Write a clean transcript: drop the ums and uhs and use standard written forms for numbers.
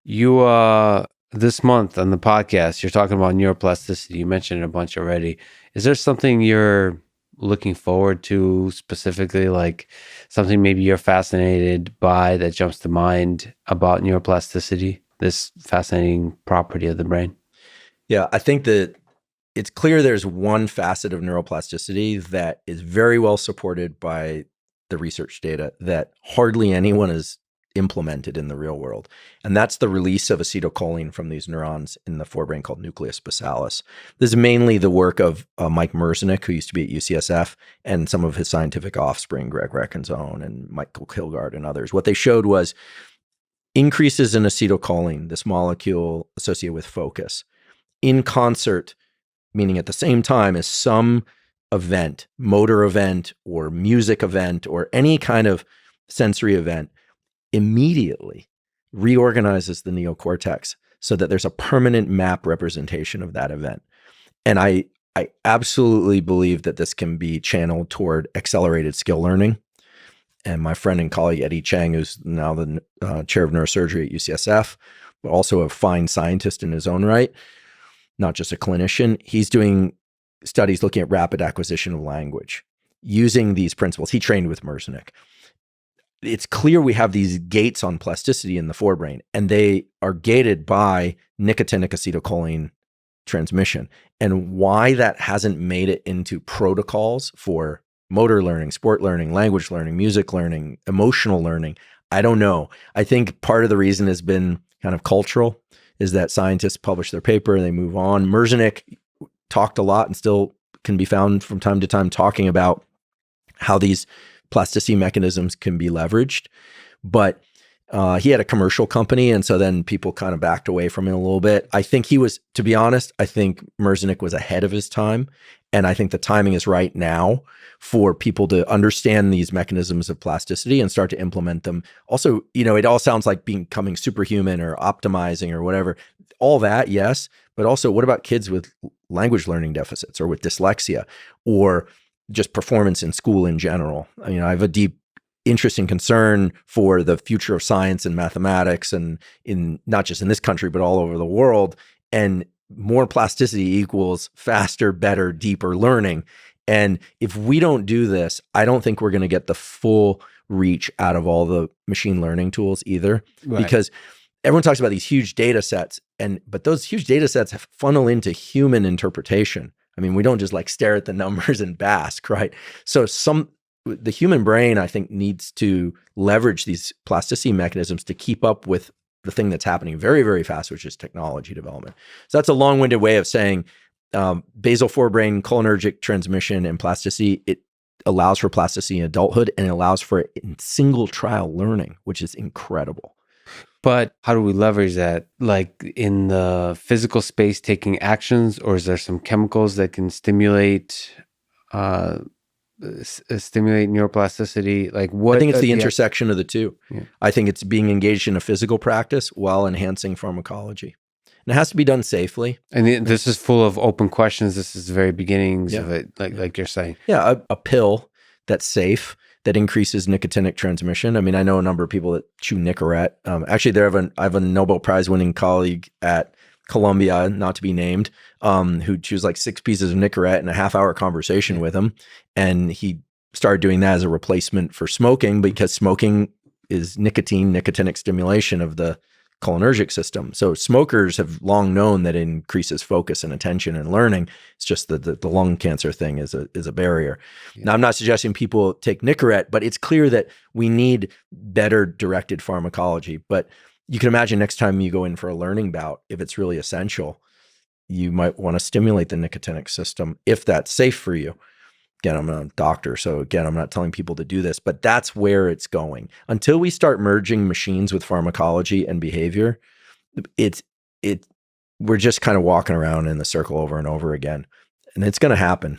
You this month on the podcast, you're talking about neuroplasticity. You mentioned it a bunch already. Is there something you're looking forward to specifically, like something maybe you're fascinated by that jumps to mind about neuroplasticity, this fascinating property of the brain? Yeah, I think that it's clear there's one facet of neuroplasticity that is very well supported by the research data that hardly anyone has implemented in the real world. And that's the release of acetylcholine from these neurons in the forebrain called nucleus basalis. This is mainly the work of Mike Merzenich, who used to be at UCSF, and some of his scientific offspring, Greg Reckenzone and Michael Kilgard and others. What they showed was increases in acetylcholine, this molecule associated with focus, in concert, meaning at the same time as some event, motor event or music event or any kind of sensory event, immediately reorganizes the neocortex so that there's a permanent map representation of that event. And I absolutely believe that this can be channeled toward accelerated skill learning. And my friend and colleague, Eddie Chang, who's now the chair of neurosurgery at UCSF, but also a fine scientist in his own right, not just a clinician, he's doing studies looking at rapid acquisition of language using these principles. He trained with Merzenich. It's clear we have these gates on plasticity in the forebrain, and they are gated by nicotinic acetylcholine transmission. And why that hasn't made it into protocols for motor learning, sport learning, language learning, music learning, emotional learning, I don't know. I think part of the reason has been kind of cultural, is that scientists publish their paper and they move on. Merzenich talked a lot and still can be found from time to time talking about how these plasticity mechanisms can be leveraged. But he had a commercial company, and so then people kind of backed away from it a little bit. I think he was, to be honest, I think Merzenich was ahead of his time. And I think the timing is right now for people to understand these mechanisms of plasticity and start to implement them. Also, it all sounds like becoming superhuman or optimizing or whatever. All that, yes. But also, what about kids with language learning deficits or with dyslexia or just performance in school in general? I have a deep interest and concern for the future of science and mathematics, and in not just in this country, but all over the world. And more plasticity equals faster, better, deeper learning. And if we don't do this, I don't think we're going to get the full reach out of all the machine learning tools either. Right. Because everyone talks about these huge data sets, but those huge data sets funnel into human interpretation. I mean, we don't just like stare at the numbers and bask, right? So the human brain, I think, needs to leverage these plasticity mechanisms to keep up with the thing that's happening very, very fast, which is technology development. So that's a long-winded way of saying basal forebrain cholinergic transmission and plasticity, it allows for plasticity in adulthood, and it allows for it in single trial learning, which is incredible. But how do we leverage that? Like in the physical space, taking actions, or is there some chemicals that can stimulate neuroplasticity? Like what? I think it's the intersection of the two. Yeah. I think it's being engaged in a physical practice while enhancing pharmacology. And it has to be done safely. And this is full of open questions. This is the very beginnings of it, like you're saying. Yeah, a pill that's safe, that increases nicotinic transmission. I mean, I know a number of people that chew Nicorette. Actually, I have a Nobel Prize winning colleague at Columbia, not to be named, who chews like 6 pieces of Nicorette in a half-hour conversation with him. And he started doing that as a replacement for smoking, because smoking is nicotinic stimulation of the cholinergic system. So smokers have long known that it increases focus and attention and learning. It's just that the lung cancer thing is a barrier. Yeah. Now, I'm not suggesting people take Nicorette, but it's clear that we need better directed pharmacology. But you can imagine next time you go in for a learning bout, if it's really essential, you might want to stimulate the nicotinic system if that's safe for you. Again, I'm not a doctor, so again, I'm not telling people to do this, but that's where it's going. Until we start merging machines with pharmacology and behavior, we're just kind of walking around in the circle over and over again. And it's going to happen.